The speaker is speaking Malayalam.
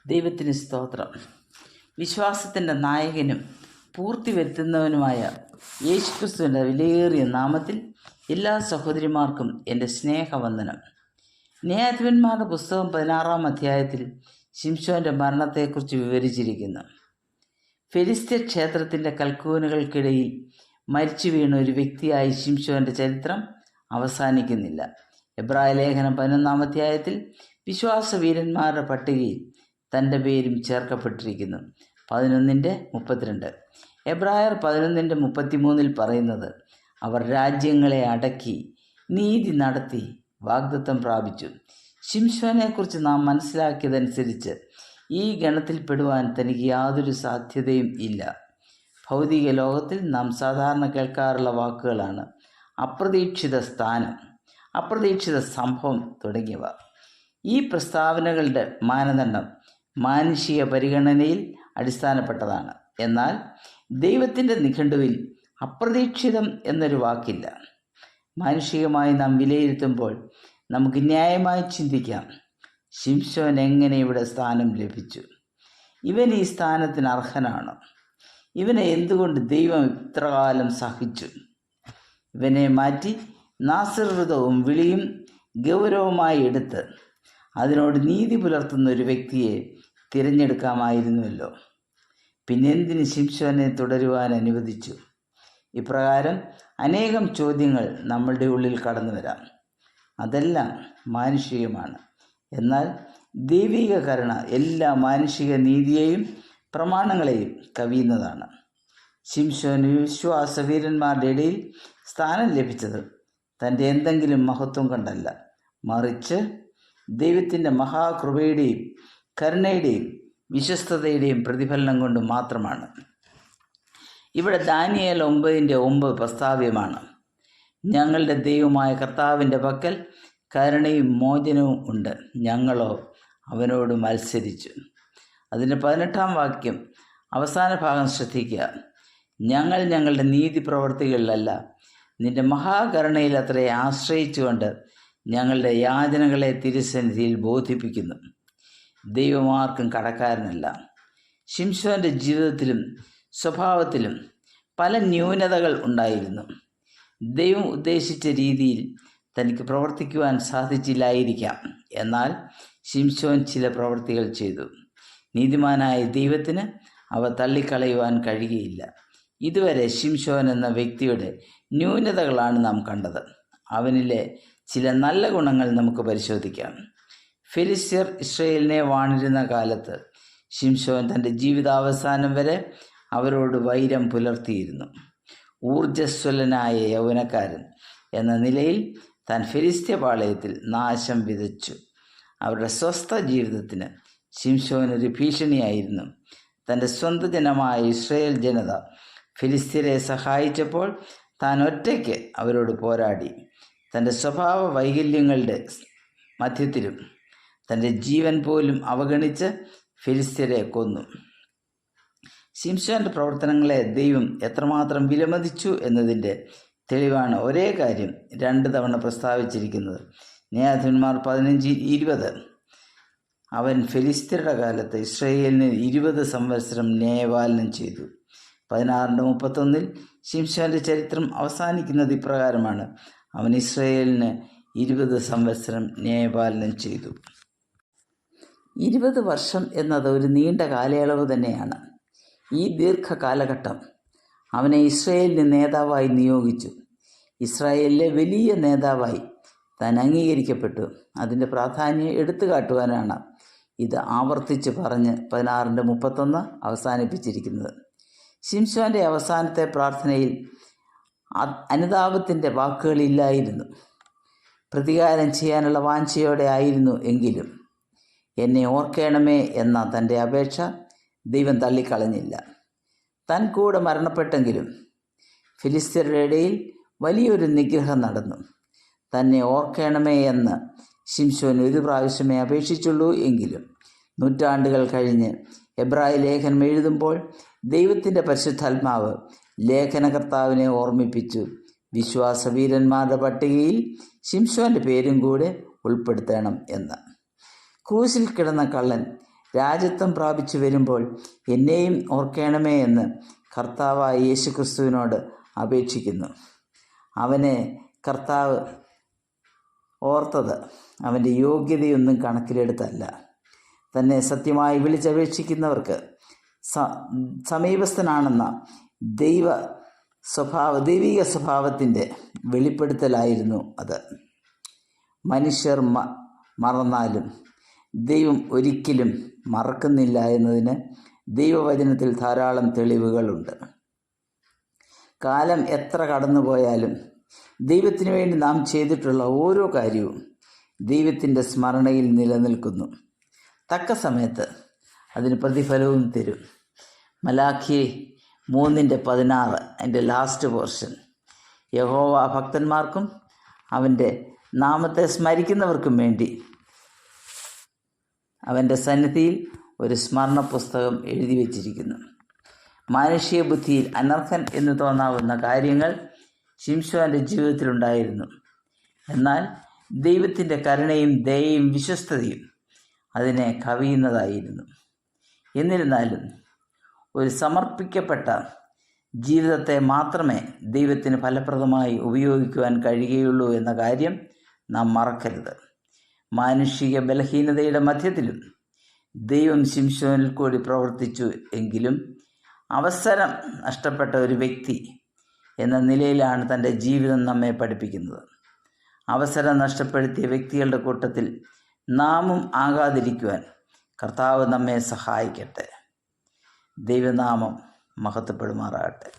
ദൈവത്തിന് സ്തോത്രം. വിശ്വാസത്തിൻ്റെ നായകനും പൂർത്തി വരുത്തുന്നവനുമായ യേശുക്രിസ്തുവിൻ്റെ വിലയേറിയ നാമത്തിൽ എല്ലാ സഹോദരിമാർക്കും എൻ്റെ സ്നേഹവന്ദനം. ന്യായാധിപന്മാരുടെ പുസ്തകം 16-ാം അധ്യായത്തിൽ ശിംശോൻ്റെ മരണത്തെക്കുറിച്ച് വിവരിച്ചിരിക്കുന്നു. ഫെലിസ്ത്യ ക്ഷേത്രത്തിൻ്റെ കൽക്കൂനുകൾക്കിടയിൽ മരിച്ചു വീണ ഒരു വ്യക്തിയായി ശിംശോൻ്റെ ചരിത്രം അവസാനിക്കുന്നില്ല. എബ്രായ ലേഖനം 11-ാം അധ്യായത്തിൽ വിശ്വാസവീരന്മാരുടെ പട്ടികയിൽ തൻ്റെ പേരും ചേർക്കപ്പെട്ടിരിക്കുന്നു. 11:32. എബ്രായർ 11:33 പറയുന്നത്, അവർ രാജ്യങ്ങളെ അടക്കി നീതി നടത്തി വാഗ്ദത്തം പ്രാപിച്ചു. ശിംശോനെക്കുറിച്ച് നാം മനസ്സിലാക്കിയതനുസരിച്ച് ഈ ഗണത്തിൽപ്പെടുവാൻ തനിക്ക് യാതൊരു സാധ്യതയും ഇല്ല. ഭൗതിക ലോകത്തിൽ നാം സാധാരണ കേൾക്കാറുള്ള വാക്കുകളാണ് അപ്രതീക്ഷിത സ്ഥാനം, അപ്രതീക്ഷിത സംഭവം തുടങ്ങിയവ. ഈ പ്രസ്താവനകളുടെ മാനദണ്ഡം മാനുഷിക പരിഗണനയിൽ അടിസ്ഥാനപ്പെട്ടതാണ്. എന്നാൽ ദൈവത്തിൻ്റെ നിഘണ്ടുവിൽ അപ്രതീക്ഷിതം എന്നൊരു വാക്കില്ല. മാനുഷികമായി നാം വിലയിരുത്തുമ്പോൾ നമുക്ക് ന്യായമായി ചിന്തിക്കാം, ശിംശോൻ എങ്ങനെ ഇവിടെ സ്ഥാനം ലഭിച്ചു? ഇവൻ ഈ സ്ഥാനത്തിന് അർഹനാണോ? ഇവനെ എന്തുകൊണ്ട് ദൈവം ഇത്രകാലം സഹിച്ചു? ഇവനെ മാറ്റി നാസൃതവും വിളിയും ഗൗരവമായി എടുത്ത് അതിനോട് നീതി പുലർത്തുന്ന ഒരു വ്യക്തിയെ തിരഞ്ഞെടുക്കാമായിരുന്നുവല്ലോ. പിന്നെന്തിന് ശിംശോനെ തുടരുവാൻ അനുവദിച്ചു? ഇപ്രകാരം അനേകം ചോദ്യങ്ങൾ നമ്മളുടെ ഉള്ളിൽ കടന്നു വരാം. അതെല്ലാം മാനുഷികമാണ്. എന്നാൽ ദൈവിക കരുണ എല്ലാ മാനുഷിക നീതിയെയും പ്രമാണങ്ങളെയും കവിയുന്നതാണ്. ശിംശോന് വിശ്വാസവീരന്മാരുടെ ഇടയിൽ സ്ഥാനം ലഭിച്ചത് തൻ്റെ എന്തെങ്കിലും മഹത്വം കൊണ്ടല്ല, മറിച്ച് ദൈവത്തിൻ്റെ മഹാകൃപയുടെയും കരുണയുടെയും വിശ്വസ്തതയുടെയും പ്രതിഫലനം കൊണ്ട് മാത്രമാണ്. ഇവിടെ ദാനിയേൽ 9:9 പ്രസ്താവ്യമാണ്. ഞങ്ങളുടെ ദൈവമായ കർത്താവിൻ്റെ പക്കൽ കരുണയും മോചനവും ഉണ്ട്, ഞങ്ങളോ അവനോട് മത്സരിച്ചു. അതിൻ്റെ 18-ാം വാക്യം അവസാന ഭാഗം ശ്രദ്ധിക്കുക. ഞങ്ങൾ ഞങ്ങളുടെ നീതി പ്രവർത്തികളിലല്ല, നിന്റെ മഹാകരുണയിൽ അത്രേ ആശ്രയിച്ചുകൊണ്ട് ഞങ്ങളുടെ യാചനകളെ തിരുസന്നിധിയിൽ ബോധിപ്പിക്കുന്നു. ദൈവമാർക്കും കടക്കാരനല്ല. ശിംശോൻ്റെ ജീവിതത്തിലും സ്വഭാവത്തിലും പല ന്യൂനതകൾ ഉണ്ടായിരുന്നു. ദൈവം ഉദ്ദേശിച്ച രീതിയിൽ തനിക്ക് പ്രവർത്തിക്കുവാൻ സാധിച്ചില്ലായിരിക്കാം. എന്നാൽ ശിംശോൻ ചില പ്രവൃത്തികൾ ചെയ്തു. നീതിമാനായ ദൈവത്തിന് അവ തള്ളിക്കളയുവാൻ കഴിയുകയില്ല. ഇതുവരെ ശിംശോൻ എന്ന വ്യക്തിയുടെ ന്യൂനതകളാണ് നാം കണ്ടത്. അവനിലെ ചില നല്ല ഗുണങ്ങൾ നമുക്ക് പരിശോധിക്കാം. ഫെലിസ്ത്യർ ഇസ്രായേലിനെ വാണിരുന്ന കാലത്ത് ശിംശോൻ തൻ്റെ ജീവിതാവസാനം വരെ അവരോട് വൈരം പുലർത്തിയിരുന്നു. ഊർജ്ജസ്വലനായ യൗവനക്കാരൻ എന്ന നിലയിൽ താൻ ഫെലിസ്ത്യ പാളയത്തിൽ നാശം വിതച്ചു. അവരുടെ സ്വസ്ഥ ജീവിതത്തിന് ശിംശോൻ ഒരു ഭീഷണിയായിരുന്നു. തൻ്റെ സ്വന്തം ജനമായ ഇസ്രായേൽ ജനത ഫെലിസ്ത്യരെ സഹായിച്ചപ്പോൾ താൻ ഒറ്റയ്ക്ക് അവരോട് പോരാടി. തൻ്റെ സ്വഭാവ വൈകല്യങ്ങളുടെ മധ്യത്തിലും തൻ്റെ ജീവൻ പോലും അവഗണിച്ച് ഫെലിസ്ത്യരെ കൊന്നു. ശിംശോൻ്റെ പ്രവർത്തനങ്ങളെ ദൈവം എത്രമാത്രം വിലമതിച്ചു എന്നതിൻ്റെ തെളിവാണ് ഒരേ കാര്യം 2 തവണ പ്രസ്താവിച്ചിരിക്കുന്നത്. ന്യായാധിപന്മാർ 15:20. അവൻ ഫെലിസ്ത്യരുടെ കാലത്ത് ഇസ്രായേലിന് 20 സംവത്സരം ന്യായപാലനം ചെയ്തു. 16:31 ശിംശോൻ്റെ ചരിത്രം അവസാനിക്കുന്നത് ഇപ്രകാരമാണ്: അവൻ ഇസ്രായേലിന് 20 സംവത്സരം ന്യായപാലനം ചെയ്തു. 20 വർഷം എന്നത് ഒരു നീണ്ട കാലയളവ് തന്നെയാണ്. ഈ ദീർഘകാലഘട്ടം അവനെ ഇസ്രായേലിന് നേതാവായി നിയോഗിച്ചു. ഇസ്രായേലിലെ വലിയ നേതാവായി താൻ അംഗീകരിക്കപ്പെട്ടു. അതിൻ്റെ പ്രാധാന്യം എടുത്തു കാട്ടുവാനാണ് ഇത് ആവർത്തിച്ച് പറഞ്ഞ് 16:31 അവസാനിപ്പിച്ചിരിക്കുന്നത്. ശിംശോൻ്റെ അവസാനത്തെ പ്രാർത്ഥനയിൽ അനുതാപത്തിൻ്റെ വാക്കുകളില്ലായിരുന്നു. പ്രതികാരം ചെയ്യാനുള്ള വാഞ്ചയോടെ ആയിരുന്നു. എങ്കിലും എന്നെ ഓർക്കണമേ എന്ന തൻ്റെ അപേക്ഷ ദൈവം തള്ളിക്കളഞ്ഞില്ല. താൻ കൂടെ മരണപ്പെട്ടെങ്കിലും ഫിലിസ്ത്യരുടെ ഇടയിൽ വലിയൊരു നിഗ്രഹം നടന്നു. തന്നെ ഓർക്കണമേ എന്ന് ശിംശോൻ ഒരു പ്രാവശ്യമേ അപേക്ഷിച്ചുള്ളൂ. എങ്കിലും നൂറ്റാണ്ടുകൾ കഴിഞ്ഞ് എബ്രായ ലേഖനം എഴുതുമ്പോൾ ദൈവത്തിൻ്റെ പരിശുദ്ധാത്മാവ് ലേഖനകർത്താവിനെ ഓർമ്മിപ്പിച്ചു, വിശ്വാസവീരന്മാരുടെ പട്ടികയിൽ ശിംശോൻ്റെ പേരും കൂടെ ഉൾപ്പെടുത്തണം എന്ന്. ക്രൂശിൽ കിടന്ന കള്ളൻ രാജ്യത്വം പ്രാപിച്ചു വരുമ്പോൾ എന്നെയും ഓർക്കണമേ എന്ന് കർത്താവായ യേശുക്രിസ്തുവിനോട് അപേക്ഷിക്കുന്നു. അവനെ കർത്താവ് ഓർത്തത് അവൻ്റെ യോഗ്യതയൊന്നും കണക്കിലെടുത്തല്ല. തന്നെ സത്യമായി വിളിച്ചപേക്ഷിക്കുന്നവർക്ക് സമീപസ്ഥനാണെന്ന ദൈവിക സ്വഭാവത്തിൻ്റെ വെളിപ്പെടുത്തലായിരുന്നു അത്. മനുഷ്യർ മറന്നാലും ദൈവം ഒരിക്കലും മറക്കുന്നില്ല എന്നതിന് ദൈവവചനത്തിൽ ധാരാളം തെളിവുകളുണ്ട്. കാലം എത്ര കടന്നുപോയാലും ദൈവത്തിനു വേണ്ടി നാം ചെയ്തിട്ടുള്ള ഓരോ കാര്യവും ദൈവത്തിൻ്റെ സ്മരണയിൽ നിലനിൽക്കുന്നു. തക്ക സമയത്ത് അതിന് പ്രതിഫലവും തരും. മലാഖി 3:16 അതിൻ്റെ ലാസ്റ്റ് പോർഷൻ. യഹോവ ഭക്തന്മാർക്കും അവൻ്റെ നാമത്തെ സ്മരിക്കുന്നവർക്കും വേണ്ടി അവൻ്റെ സന്നിധിയിൽ ഒരു സ്മരണ പുസ്തകം എഴുതി വച്ചിരിക്കുന്നു. മാനുഷിക ബുദ്ധിയിൽ അനർഹൻ എന്ന് തോന്നാവുന്ന കാര്യങ്ങൾ ശിംശോൻ്റെ ജീവിതത്തിലുണ്ടായിരുന്നു. എന്നാൽ ദൈവത്തിൻ്റെ കരുണയും ദയയും വിശ്വസ്തതയും അതിനെ കവിയുന്നതായിരുന്നു. എന്നിരുന്നാലും ഒരു സമർപ്പിക്കപ്പെട്ട ജീവിതത്തെ മാത്രമേ ദൈവത്തിന് ഫലപ്രദമായി ഉപയോഗിക്കുവാൻ കഴിയുകയുള്ളൂ എന്ന കാര്യം നാം മറക്കരുത്. മാനുഷിക ബലഹീനതയുടെ മധ്യത്തിലും ദൈവം ശിംശോനിൽ കൂടി പ്രവർത്തിച്ചു എങ്കിലും അവസരം നഷ്ടപ്പെട്ട ഒരു വ്യക്തി എന്ന നിലയിലാണ് തൻ്റെ ജീവിതം നമ്മെ പഠിപ്പിക്കുന്നത്. അവസരം നഷ്ടപ്പെടുത്തിയ വ്യക്തികളുടെ കൂട്ടത്തിൽ നാമും ആകാതിരിക്കുവാൻ കർത്താവ് നമ്മെ സഹായിക്കട്ടെ. ദൈവനാമം മഹത്വപ്പെടുമാറാകട്ടെ.